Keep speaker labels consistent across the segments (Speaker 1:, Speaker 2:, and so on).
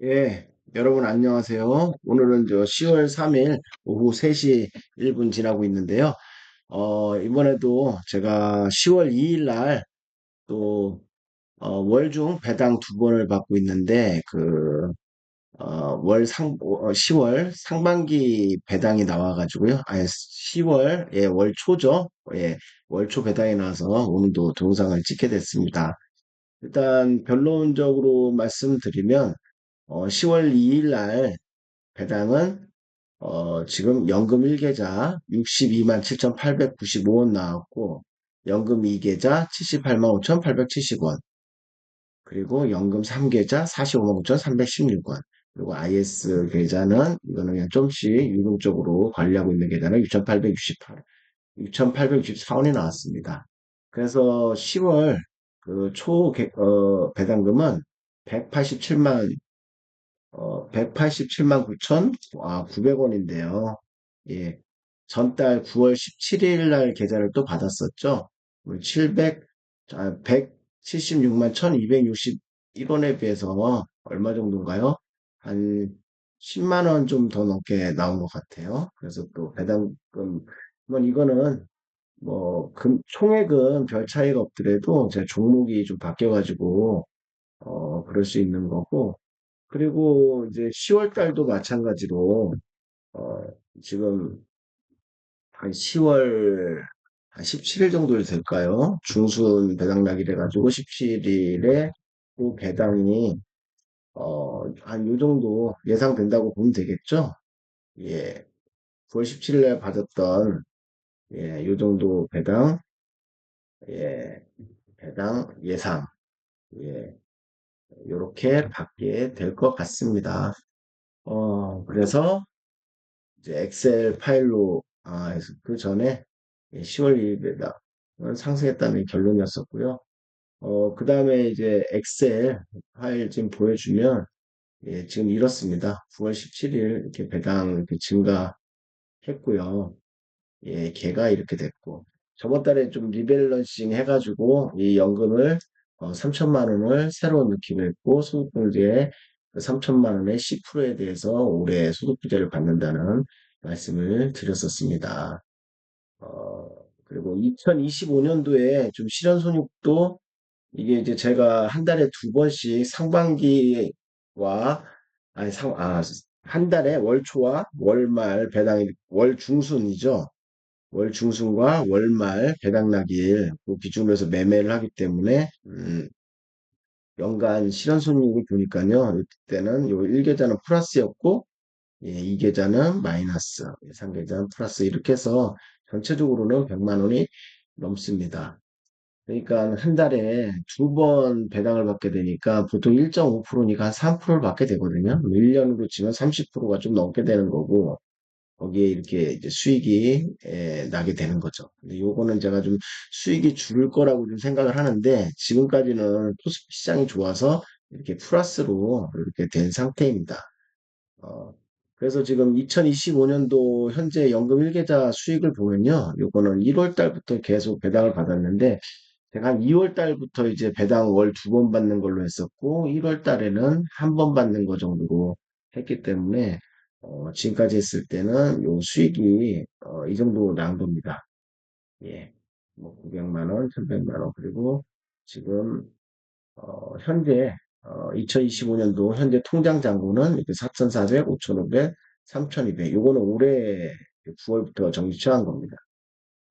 Speaker 1: 예, 여러분 안녕하세요. 오늘은 10월 3일 오후 3시 1분 지나고 있는데요. 이번에도 제가 10월 2일 날 또, 월중 배당 두 번을 받고 있는데, 10월 상반기 배당이 나와가지고요. 아니, 10월, 예, 월 초죠. 예, 월 초 배당이 나와서 오늘도 동영상을 찍게 됐습니다. 일단 결론적으로 말씀드리면, 10월 2일 날 배당은 지금 연금 1계좌 62만 7,895원 나왔고, 연금 2계좌 78만 5,870원, 그리고 연금 3계좌 45만 9,316원, 그리고 IS 계좌는 이거는 그냥 좀씩 유동적으로 관리하고 있는 계좌는 6,864원이 나왔습니다. 그래서 10월 배당금은 187만 187만 9천 900원인데요. 예. 전달 9월 17일 날 계좌를 또 받았었죠. 176만 1261원에 비해서 얼마 정도인가요? 한 10만 원 좀 더 넘게 나온 것 같아요. 그래서 또 배당금, 이거는 총액은 별 차이가 없더라도 제 종목이 좀 바뀌어가지고, 그럴 수 있는 거고, 그리고 이제 10월 달도 마찬가지로 어, 지금 한 10월 한 17일 정도 될까요? 중순 배당락이래 가지고 17일에 그 배당이 한 요 정도 예상된다고 보면 되겠죠? 예. 9월 17일에 받았던 요 정도 예, 배당 예상 예, 요렇게 받게 될 것 같습니다. 그래서 이제 엑셀 파일로 해서 그 전에 10월 1일에다 상승했다는 결론이었었고요. 그 다음에 이제 엑셀 파일 지금 보여주면 지금 이렇습니다. 9월 17일 이렇게 배당 이렇게 증가했고요. 걔가 이렇게 됐고 저번 달에 좀 리밸런싱 해가지고 이 연금을 3천만 원을 새로 넣기로 했고 소득공제에 3천만 원의 10%에 대해서 올해 소득부재를 받는다는 말씀을 드렸었습니다. 어, 그리고 2025년도에 좀 실현손익도 이게 이제 제가 한 달에 두 번씩 상반기와 아니 한 달에 월초와 월말 배당이 월 중순이죠. 월 중순과 월말 배당락일 그 기준으로 해서 매매를 하기 때문에 연간 실현손익을 보니까요. 이때는 요 1계좌는 플러스였고 2계좌는 마이너스, 3계좌는 플러스 이렇게 해서 전체적으로는 100만 원이 넘습니다. 그러니까 한 달에 두 번 배당을 받게 되니까 보통 1.5%니까 한 3%를 받게 되거든요. 1년으로 치면 30%가 좀 넘게 되는 거고 거기에 이렇게 이제 수익이 나게 되는 거죠. 근데 요거는 제가 좀 수익이 줄을 거라고 좀 생각을 하는데 지금까지는 코스피 시장이 좋아서 이렇게 플러스로 이렇게 된 상태입니다. 어, 그래서 지금 2025년도 현재 연금 1계좌 수익을 보면요. 요거는 1월 달부터 계속 배당을 받았는데 제가 한 2월 달부터 이제 배당 월 두 번 받는 걸로 했었고 1월 달에는 한 번 받는 거 정도로 했기 때문에 지금까지 했을 때는 요 수익이 이 정도 난 겁니다. 예. 뭐 900만 원, 1100만 원 그리고 지금 현재 2025년도 현재 통장 잔고는 이렇게 4,400, 5,500, 3,200. 요거는 올해 9월부터 정기 취한 겁니다.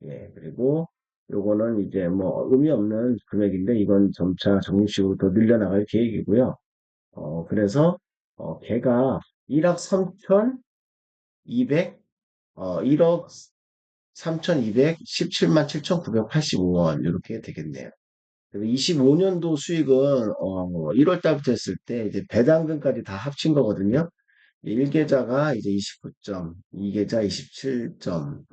Speaker 1: 예, 그리고 요거는 이제 뭐 의미 없는 금액인데 이건 점차 정식으로 더 늘려나갈 계획이고요. 그래서 걔가 1억 3,200, 1억 3,217만 7,985원 이렇게 되겠네요. 25년도 수익은 1월 달부터 했을 때 이제 배당금까지 다 합친 거거든요. 1계좌가 이제 29점, 2계좌 27점,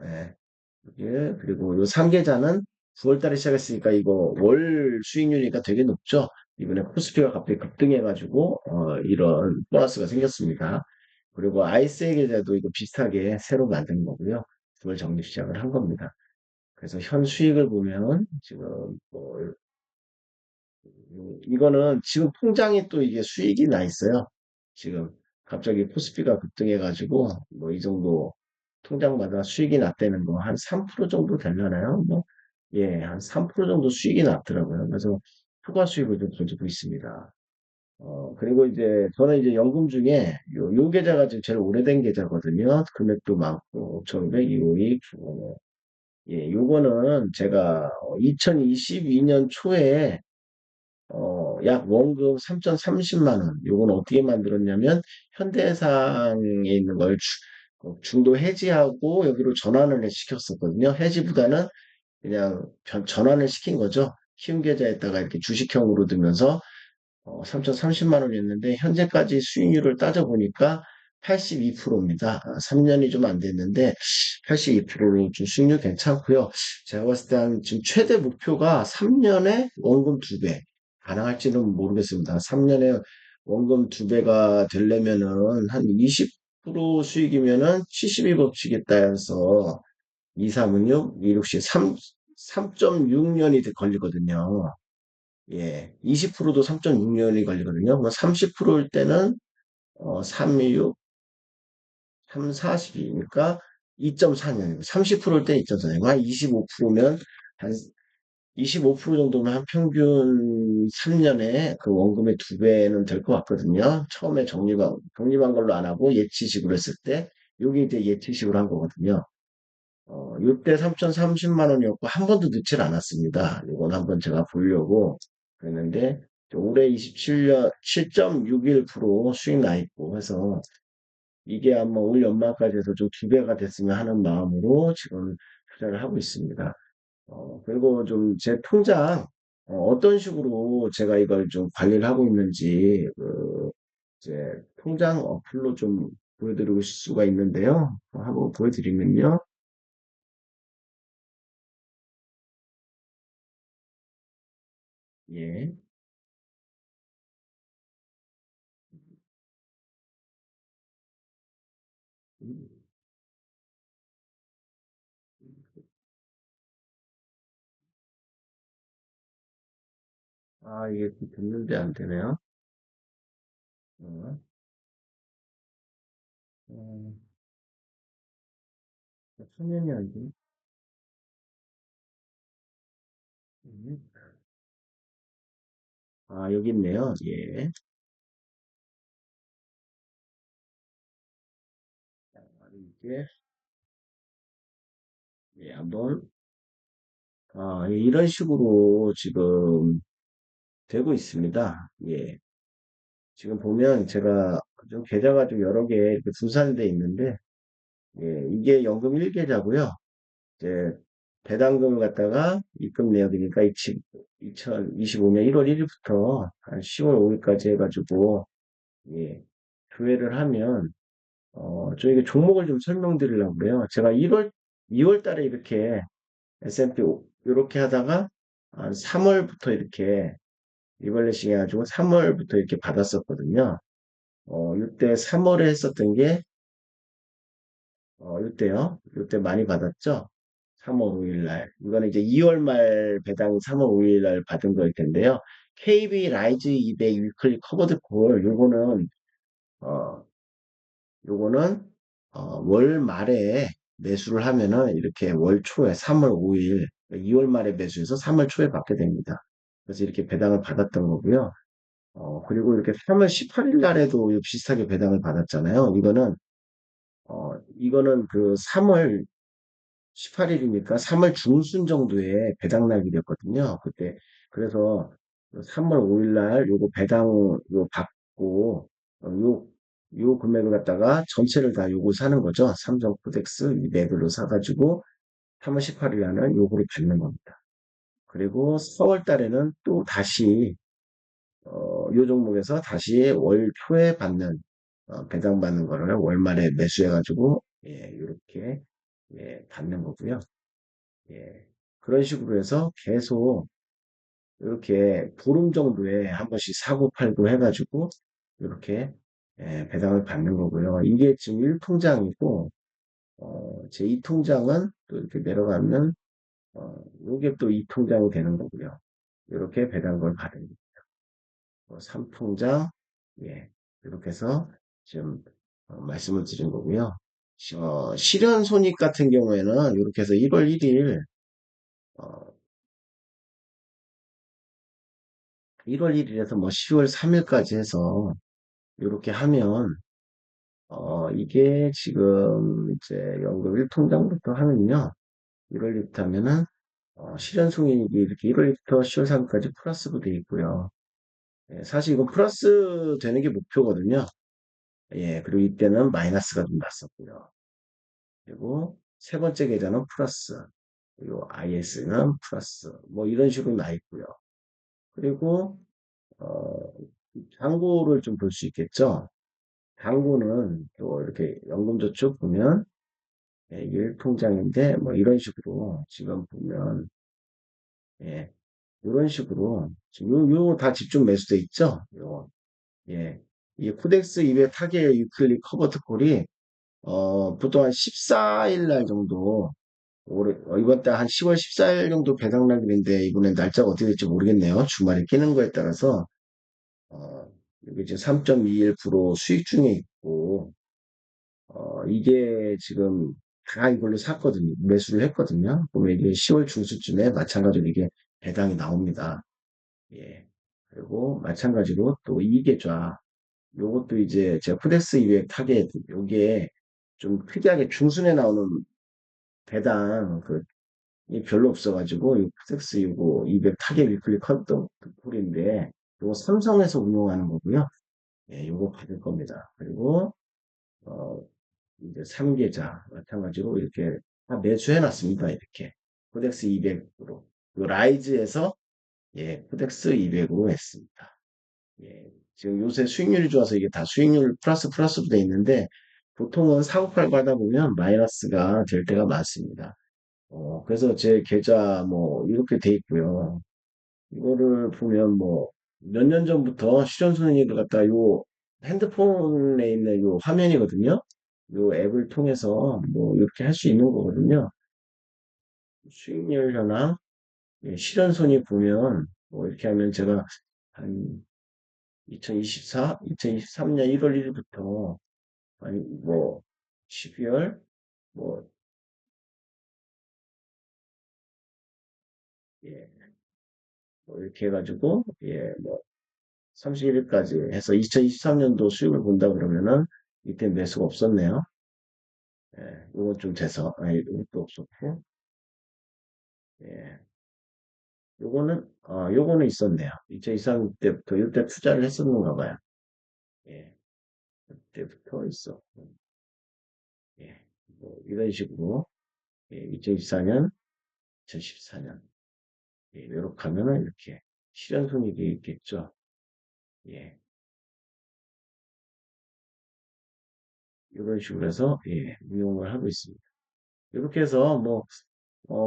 Speaker 1: 예, 그리고 요 3계좌는 9월 달에 시작했으니까 이거 월 수익률이니까 되게 높죠. 이번에 코스피가 갑자기 급등해가지고 이런 보너스가 생겼습니다. 그리고 아이스의 계좌도 이거 비슷하게 새로 만든 거고요. 그걸 적립 시작을 한 겁니다. 그래서 현 수익을 보면 지금 이거는 지금 통장에 또 이게 수익이 나 있어요. 지금 갑자기 코스피가 급등해가지고 뭐 이 정도 통장마다 수익이 났다는 거 한 3% 정도 되려나요? 뭐 예, 한 3% 정도 수익이 났더라고요. 그래서 추가 수익을 좀 가지고 있습니다. 그리고 이제 저는 이제 연금 중에 요 계좌가 지금 제일 오래된 계좌거든요. 금액도 많고 5,500, 252, 예, 요거는 제가 2022년 초에 약 원금 3,030만 원. 요건 어떻게 만들었냐면 현대해상에 있는 걸 중도 해지하고 여기로 전환을 시켰었거든요. 해지보다는 그냥 전환을 시킨 거죠. 키움 계좌에다가 이렇게 주식형으로 두면서 3,030만 원이었는데 현재까지 수익률을 따져보니까 82%입니다. 3년이 좀 안 됐는데 82%로 좀 수익률 괜찮고요. 제가 봤을 때 한 지금 최대 목표가 3년에 원금 2배. 가능할지는 모르겠습니다. 3년에 원금 2배가 되려면은 한 20% 수익이면은 72법칙있다 해서 2, 3은 6, 2, 6, 3.6년이 걸리거든요. 예, 20%도 3.6년이 걸리거든요. 뭐 30%일 때는 3, 6, 3, 40이니까 2.4년, 30%일 때 2.4년, 한 25%면 한 25% 정도면 한 평균 3년에 그 원금의 2배는 될 것 같거든요. 처음에 적립한 걸로 안 하고 예치식으로 했을 때, 여기 이제 예치식으로 한 거거든요. 요때 3,030만 원이었고, 한 번도 넣질 않았습니다. 이건 한번 제가 보려고 그랬는데, 올해 27년 7.61% 수익 나 있고 해서, 이게 아마 올 연말까지 해서 좀 2배가 됐으면 하는 마음으로 지금 투자를 하고 있습니다. 그리고 좀 제 통장, 떤 식으로 제가 이걸 좀 관리를 하고 있는지, 이제 통장 어플로 좀 보여드릴 수가 있는데요. 한번 보여드리면요. 예. 음, 아, 이게 됐는데 안 되네요. 어, 어, 화면이 안 돼. 음. 아, 여기 있네요. 예. 이게, 예, 한번, 이런 식으로 지금 되고 있습니다. 예. 지금 보면 제가 좀 계좌가 좀 여러 개 이렇게 분산돼 있는데, 예, 이게 연금 1계좌고요. 이제 배당금을 갖다가 입금 내역이니까 2025년 1월 1일부터 한 10월 5일까지 해가지고, 예, 조회를 하면 저에게 종목을 좀 설명드리려고 그래요. 제가 2월 달에 이렇게 S&P 이렇게 하다가 한 3월부터 이렇게 리벌리싱 해가지고 3월부터 이렇게 받았었거든요. 이때 3월에 했었던 게, 이때요. 이때 많이 받았죠. 3월 5일 날. 이거는 이제 2월 말 배당이 3월 5일 날 받은 거일 텐데요. KB 라이즈 200 위클리 커버드 콜, 어, 요거는 월 말에 매수를 하면은 이렇게 월 초에 3월 5일, 2월 말에 매수해서 3월 초에 받게 됩니다. 그래서 이렇게 배당을 받았던 거고요. 그리고 이렇게 3월 18일 날에도 비슷하게 배당을 받았잖아요. 이거는 그 3월 18일이니까 3월 중순 정도에 배당 날이었거든요. 그때. 그래서 3월 5일 날 요거 배당 요 받고, 요 금액을 갖다가 전체를 다 요거 사는 거죠. 삼성 코덱스 이 매도를 사가지고 3월 18일 날은 요거를 받는 겁니다. 그리고 4월 달에는 또 다시, 요 종목에서 다시 월 초에 받는, 배당 받는 거를 월말에 매수해가지고, 예, 요렇게, 예, 받는 거고요. 예. 그런 식으로 해서 계속 이렇게 보름 정도에 한 번씩 사고 팔고 해가지고 이렇게, 예, 배당을 받는 거고요. 이게 지금 1통장이고, 제 2통장은 또 이렇게 내려가면, 이게 또 2통장이 되는 거고요. 이렇게 배당을 받은 3통장, 예. 이렇게 해서 지금 말씀을 드린 거고요. 실현 손익 같은 경우에는 이렇게 해서 1월 1일, 어, 1월 1일에서 뭐 10월 3일까지 해서 이렇게 하면, 이게 지금 이제 연금 1통장부터 하면요. 1월 1일부터 하면은, 실현 손익이 이렇게 1월 1일부터 10월 3일까지 플러스로 돼 있고요. 예, 사실 이거 플러스 되는 게 목표거든요. 예, 그리고 이때는 마이너스가 좀 났었고요. 그리고 세 번째 계좌는 플러스, 그리고 IS는 플러스, 뭐 이런 식으로 나 있고요. 그리고, 어, 잔고를 좀 볼 수 있겠죠? 잔고는 또 이렇게 연금저축 보면, 예, 일통장인데, 뭐 이런 식으로 지금 보면, 예, 이런 식으로, 지금 요 다 집중 매수돼 있죠? 요, 예. 이 코덱스 200 타겟 유클리 커버트 콜이 보통 한 14일 날 정도, 이번 달 한 10월 14일 정도 배당 날인데, 이번엔 날짜가 어떻게 될지 모르겠네요. 주말에 끼는 거에 따라서, 어, 여기 이제 3.21% 수익 중에 있고, 이게 지금 다 이걸로 샀거든요. 매수를 했거든요. 그러면 이게 10월 중순쯤에 마찬가지로 이게 배당이 나옵니다. 예. 그리고 마찬가지로 또 이 계좌, 요것도 이제 제가 푸덱스 200 타겟, 요게 좀 특이하게 중순에 나오는 배당, 이 별로 없어가지고, 이 푸덱스 요거 200 타겟 위클리 컷도 콜인데, 요거 삼성에서 운용하는 거고요. 예, 요거 받을 겁니다. 그리고, 어, 이제 3계좌, 마찬가지로 이렇게 다 매수해 놨습니다. 이렇게. 푸덱스 200으로. 요 라이즈에서, 예, 푸덱스 200으로 했습니다. 예, 지금 요새 수익률이 좋아서 이게 다 수익률 플러스로 돼 있는데, 보통은 사고 팔고 하다 보면 마이너스가 될 때가 많습니다. 그래서 제 계좌 뭐 이렇게 돼 있고요. 이거를 보면 뭐 몇 년 전부터 실현손익을 갖다 요 핸드폰에 있는 요 화면이거든요. 요 앱을 통해서 뭐 이렇게 할 수 있는 거거든요. 수익률 현황, 예, 실현손익 보면 뭐 이렇게 하면 제가 한 2023년 1월 1일부터 아니 뭐 12월 뭐, 예, 뭐 이렇게 해가지고 예, 뭐 31일까지 해서 2023년도 수익을 본다 그러면은 이때 매수가 없었네요. 예, 이건 좀 돼서 이것도 없었고 예, 요거는 있었네요. 2023년 때부터 이때 투자를 했었는가 봐요. 예, 그때부터 있었고 예, 뭐 이런 식으로 예, 2024년, 2014년 예, 이렇게 하면은 이렇게 실현손익이 있겠죠. 예, 이런 식으로 해서 예, 운용을 하고 있습니다. 이렇게 해서 뭐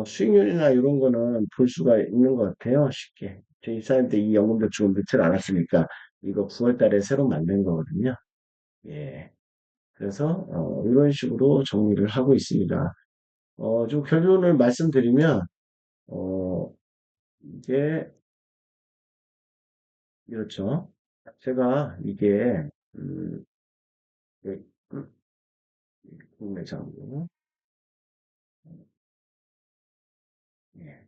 Speaker 1: 수익률이나 이런 거는 볼 수가 있는 것 같아요. 쉽게. 저 입사할 때 이 연금도 지금 넣질 않았으니까 이거 9월 달에 새로 만든 거거든요. 예. 그래서 이런 식으로 정리를 하고 있습니다. 좀 결론을 말씀드리면 어, 이게 이렇죠. 제가 이게 음, 예, 국내 장부 예.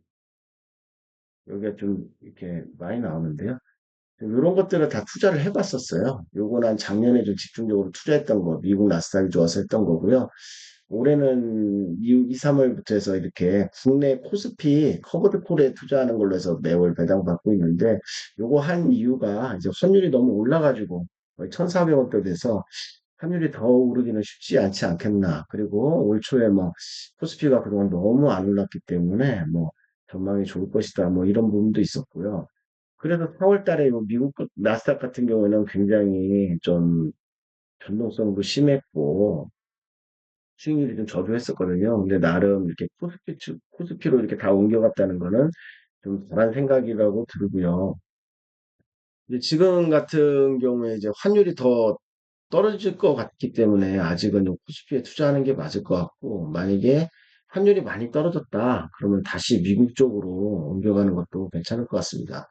Speaker 1: 여기가 좀 이렇게 많이 나오는데요. 이런 것들을 다 투자를 해봤었어요. 요건 한 작년에 좀 집중적으로 투자했던 거, 미국 나스닥이 좋아서 했던 거고요. 올해는 2, 3월부터 해서 이렇게 국내 코스피 커버드 콜에 투자하는 걸로 해서 매월 배당받고 있는데, 요거 한 이유가 이제 환율이 너무 올라가지고 거의 1,400원대 돼서 환율이 더 오르기는 쉽지 않지 않겠나. 그리고 올 초에 뭐 코스피가 그동안 너무 안 올랐기 때문에 뭐 전망이 좋을 것이다. 뭐 이런 부분도 있었고요. 그래서 4월 달에 뭐 미국 나스닥 같은 경우에는 굉장히 좀 변동성도 심했고 수익률이 좀 저조했었거든요. 근데 나름 이렇게 코스피로 이렇게 다 옮겨갔다는 거는 좀 잘한 생각이라고 들고요. 근데 지금 같은 경우에 이제 환율이 더 떨어질 것 같기 때문에 아직은 좀 코스피에 투자하는 게 맞을 것 같고, 만약에 환율이 많이 떨어졌다, 그러면 다시 미국 쪽으로 옮겨가는 것도 괜찮을 것 같습니다.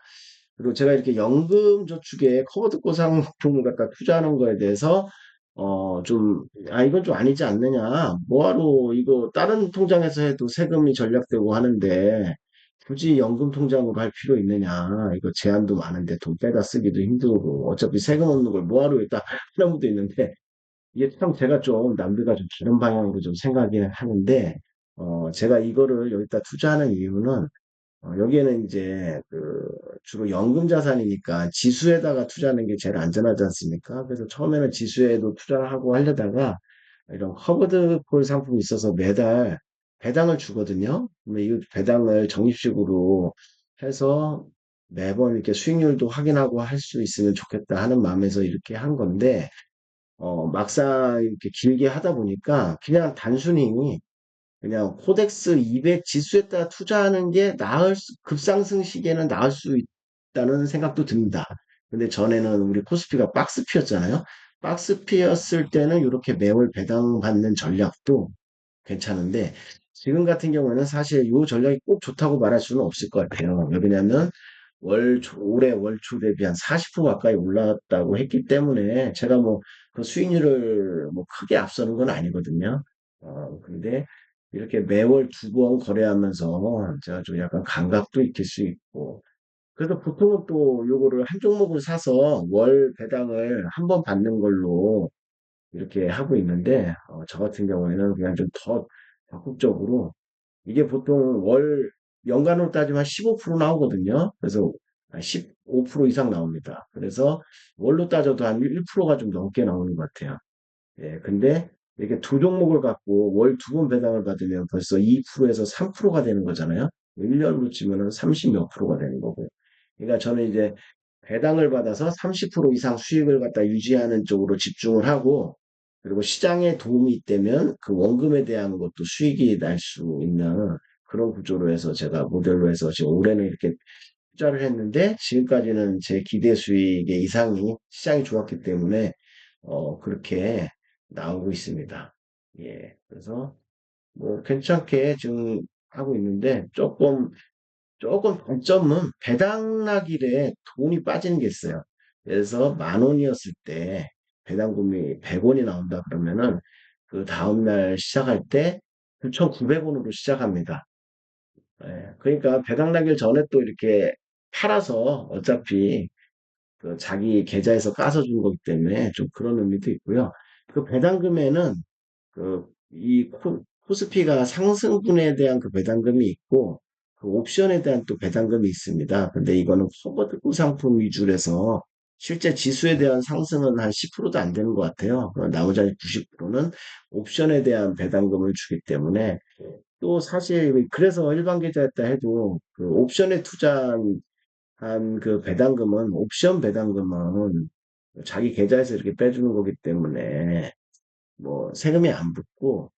Speaker 1: 그리고 제가 이렇게 연금저축에 커버드 고상품을 갖다 투자하는 거에 대해서 이건 좀 아니지 않느냐. 뭐하러 이거 다른 통장에서 해도 세금이 절약되고 하는데 굳이 연금 통장으로 할 필요 있느냐. 이거 제한도 많은데 돈 빼다 쓰기도 힘들고 어차피 세금 없는 걸 뭐하러 일단 하는 분도 있는데 이게 참 제가 좀 남들과 좀 다른 방향으로 좀 생각이 하는데 제가 이거를 여기다 투자하는 이유는 여기에는 이제 주로 연금 자산이니까 지수에다가 투자하는 게 제일 안전하지 않습니까? 그래서 처음에는 지수에도 투자를 하고 하려다가 이런 커버드 콜 상품이 있어서 매달 배당을 주거든요. 근데 이 배당을 적립식으로 해서 매번 이렇게 수익률도 확인하고 할 수 있으면 좋겠다 하는 마음에서 이렇게 한 건데, 막상 이렇게 길게 하다 보니까 그냥 단순히 그냥 코덱스 200 지수에다 투자하는 게 급상승 시기에는 나을 수 있다는 생각도 듭니다. 근데 전에는 우리 코스피가 박스피였잖아요. 박스피였을 때는 이렇게 매월 배당받는 전략도 괜찮은데 지금 같은 경우에는 사실 이 전략이 꼭 좋다고 말할 수는 없을 것 같아요. 왜냐면 올해 월초 대비 한 40% 가까이 올랐다고 했기 때문에 제가 뭐 그 수익률을 뭐 크게 앞서는 건 아니거든요. 근데 이렇게 매월 두 번 거래하면서 제가 좀 약간 감각도 익힐 수 있고 그래서 보통은 또 요거를 한 종목을 사서 월 배당을 한 번 받는 걸로 이렇게 하고 있는데 저 같은 경우에는 그냥 좀 더 적극적으로 이게 보통 연간으로 따지면 15% 나오거든요. 그래서 15% 이상 나옵니다. 그래서 월로 따져도 한 1%가 좀 넘게 나오는 것 같아요. 예, 근데 이렇게 두 종목을 갖고 월 두 번 배당을 받으면 벌써 2%에서 3%가 되는 거잖아요. 1년으로 치면은 30 몇 프로가 되는 거고요. 그러니까 저는 이제 배당을 받아서 30% 이상 수익을 갖다 유지하는 쪽으로 집중을 하고, 그리고 시장에 도움이 있다면 그 원금에 대한 것도 수익이 날 수 있는 그런 구조로 해서 제가 모델로 해서 지금 올해는 이렇게 투자를 했는데 지금까지는 제 기대 수익의 이상이 시장이 좋았기 때문에 그렇게 나오고 있습니다. 예. 그래서 뭐 괜찮게 지금 하고 있는데 조금 단점은 배당락일에 돈이 빠지는 게 있어요. 그래서 10,000원이었을 때 배당금이 100원이 나온다 그러면은 그 다음날 시작할 때 9,900원으로 시작합니다. 예, 그러니까 배당락일 전에 또 이렇게 팔아서 어차피 그 자기 계좌에서 까서 준 거기 때문에 좀 그런 의미도 있고요. 그 배당금에는 코스피가 상승분에 대한 그 배당금이 있고 그 옵션에 대한 또 배당금이 있습니다. 근데 이거는 포워드 구상품 위주라서 실제 지수에 대한 상승은 한 10%도 안 되는 것 같아요. 나머지 90%는 옵션에 대한 배당금을 주기 때문에 또 사실 그래서 일반 계좌였다 해도 그 옵션에 투자한 그 배당금은 옵션 배당금은 자기 계좌에서 이렇게 빼주는 거기 때문에 뭐 세금이 안 붙고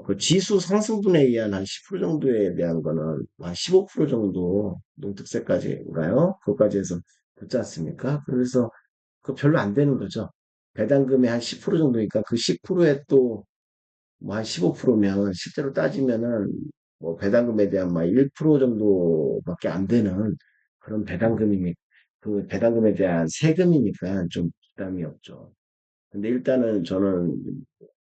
Speaker 1: 그 지수 상승분에 의한 한 10% 정도에 대한 거는 한 15% 정도 농특세까지인가요? 그것까지 해서 붙지 않습니까? 그래서 그 별로 안 되는 거죠. 배당금의 한 10% 정도니까 그 10%에 또 뭐 한 15%면 실제로 따지면은 뭐 배당금에 대한 막 1% 정도밖에 안 되는 그런 그 배당금에 대한 세금이니까 좀 부담이 없죠. 근데 일단은 저는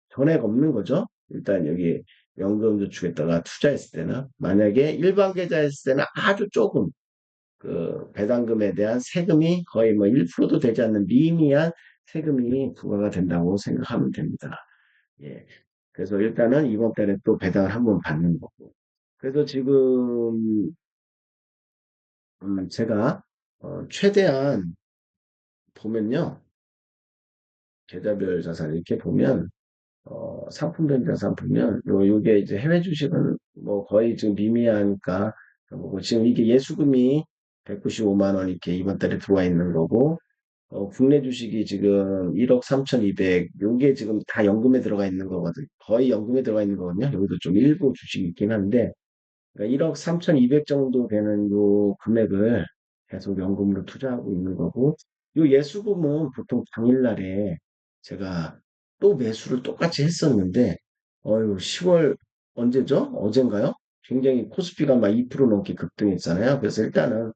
Speaker 1: 전액 없는 거죠. 일단 여기 연금저축에다가 투자했을 때는 만약에 일반 계좌했을 때는 아주 조금 그 배당금에 대한 세금이 거의 뭐 1%도 되지 않는 미미한 세금이 부과가 된다고 생각하면 됩니다. 예. 그래서 일단은 이번 달에 또 배당을 한번 받는 거고. 그래서 지금, 제가, 최대한 보면요. 계좌별 자산 이렇게 보면, 상품별 자산 보면, 요게 이제 해외 주식은 뭐 거의 지금 미미하니까, 뭐 지금 이게 예수금이 195만 원 이렇게 이번 달에 들어와 있는 거고, 국내 주식이 지금 1억 3,200, 요게 지금 다 연금에 들어가 있는 거거든. 거의 연금에 들어가 있는 거거든요. 여기도 좀 일부 주식이 있긴 한데, 그러니까 1억 3,200 정도 되는 요 금액을 계속 연금으로 투자하고 있는 거고, 요 예수금은 보통 당일날에 제가 또 매수를 똑같이 했었는데, 10월 언제죠? 어젠가요? 굉장히 코스피가 막 2% 넘게 급등했잖아요. 그래서 일단은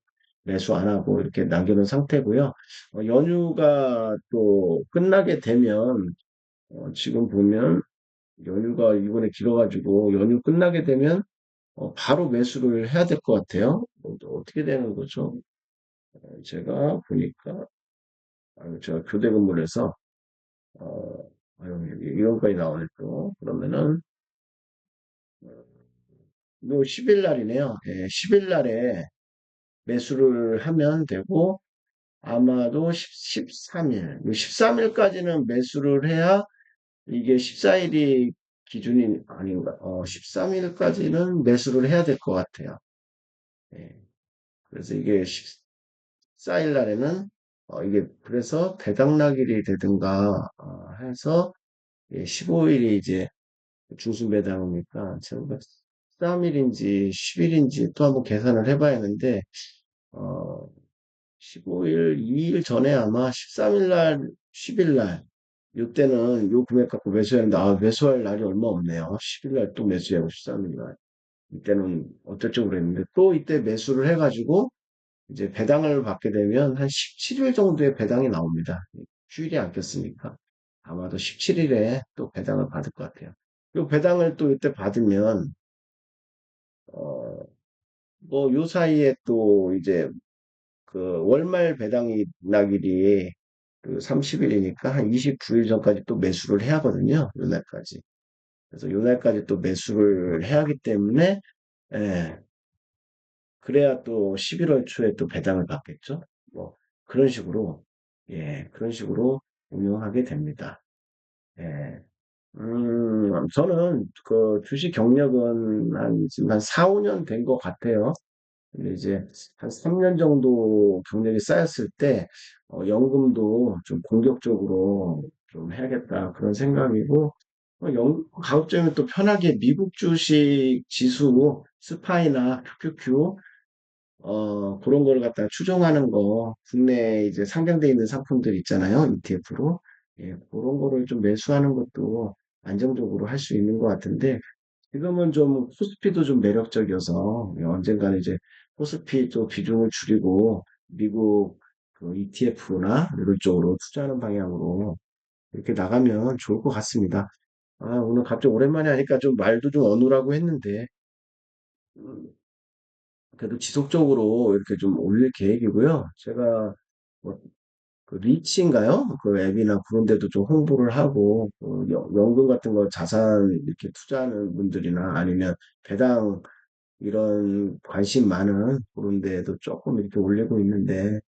Speaker 1: 매수 안 하고 이렇게 남겨놓은 상태고요. 연휴가 또 끝나게 되면 지금 보면 연휴가 이번에 길어가지고 연휴 끝나게 되면 바로 매수를 해야 될 것 같아요. 어떻게 되는 거죠? 제가 보니까 제가 교대 근무를 해서 이건까지 나오네 또. 그러면은 뭐 10일 날이네요. 예, 10일 날에 매수를 하면 되고 아마도 13일, 13일까지는 매수를 해야 이게 14일이 기준이 아닌가. 13일까지는 매수를 해야 될 것 같아요. 예, 그래서 이게 14일 날에는 이게 그래서 배당락일이 되든가 해서 15일이 이제 중순 배당이니까 제가 13일인지 10일인지 또 한번 계산을 해봐야하는데 어, 15일, 2일 전에 아마 13일 날, 10일 날, 요때는 요 금액 갖고 매수했는데, 매수할 날이 얼마 없네요. 10일 날 또 매수하고 13일 날. 이때는 어쩔 줄 모르겠는데, 또 이때 매수를 해가지고, 이제 배당을 받게 되면 한 17일 정도의 배당이 나옵니다. 휴일이 안 꼈으니까. 아마도 17일에 또 배당을 받을 것 같아요. 요 배당을 또 이때 받으면, 어, 뭐, 요 사이에 또 이제 그 월말 배당이 나길이 그 30일이니까 한 29일 전까지 또 매수를 해야 하거든요. 요날까지. 그래서 요날까지 또 매수를 해야 하기 때문에 예, 그래야 또 11월 초에 또 배당을 받겠죠. 뭐 그런 식으로 그런 식으로 운영하게 됩니다. 예. 저는 그 주식 경력은 지금 한 4, 5년 된 것 같아요. 근데 이제 한 3년 정도 경력이 쌓였을 때 연금도 좀 공격적으로 좀 해야겠다 그런 생각이고 가급적이면 또 편하게 미국 주식 지수 스파이나 QQQ 그런 거를 갖다가 추종하는 거 국내에 이제 상장돼 있는 상품들 있잖아요 ETF로 그런 거를 좀 매수하는 것도 안정적으로 할 수 있는 것 같은데 지금은 좀 코스피도 좀 매력적이어서 언젠가는 이제 코스피 또 비중을 줄이고 미국 그 ETF나 이런 쪽으로 투자하는 방향으로 이렇게 나가면 좋을 것 같습니다. 오늘 갑자기 오랜만에 하니까 좀 말도 좀 어눌하고 했는데 음, 그래도 지속적으로 이렇게 좀 올릴 계획이고요. 제가 뭐 그 리치인가요? 그 앱이나 그런 데도 좀 홍보를 하고 연금 같은 거 자산 이렇게 투자하는 분들이나 아니면 배당 이런 관심 많은 그런 데에도 조금 이렇게 올리고 있는데,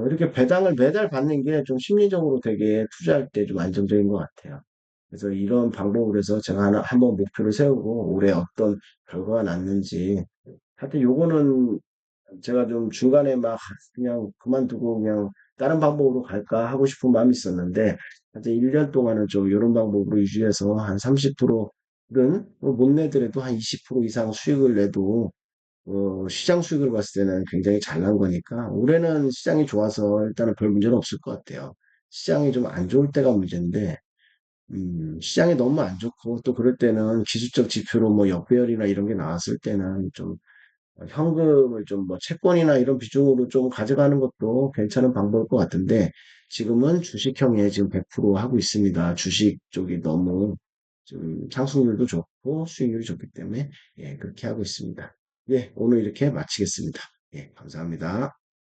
Speaker 1: 이렇게 배당을 매달 받는 게 좀 심리적으로 되게 투자할 때 좀 안정적인 것 같아요. 그래서 이런 방법으로 해서 제가 하나, 한번 목표를 세우고 올해 어떤 결과가 났는지, 하여튼 요거는 제가 좀 중간에 막 그냥 그만두고 그냥 다른 방법으로 갈까 하고 싶은 마음이 있었는데, 하여튼 1년 동안은 좀 이런 방법으로 유지해서 한 30%는 못 내더라도 한 20% 이상 수익을 내도 시장 수익을 봤을 때는 굉장히 잘난 거니까 올해는 시장이 좋아서 일단은 별 문제는 없을 것 같아요. 시장이 좀 안 좋을 때가 문제인데 시장이 너무 안 좋고 또 그럴 때는 기술적 지표로 뭐 역배열이나 이런 게 나왔을 때는 좀 현금을 좀 뭐 채권이나 이런 비중으로 좀 가져가는 것도 괜찮은 방법일 것 같은데 지금은 주식형에 지금 100% 하고 있습니다. 주식 쪽이 너무 좀 상승률도 좋고 수익률이 좋기 때문에 그렇게 하고 있습니다. 오늘 이렇게 마치겠습니다. 감사합니다.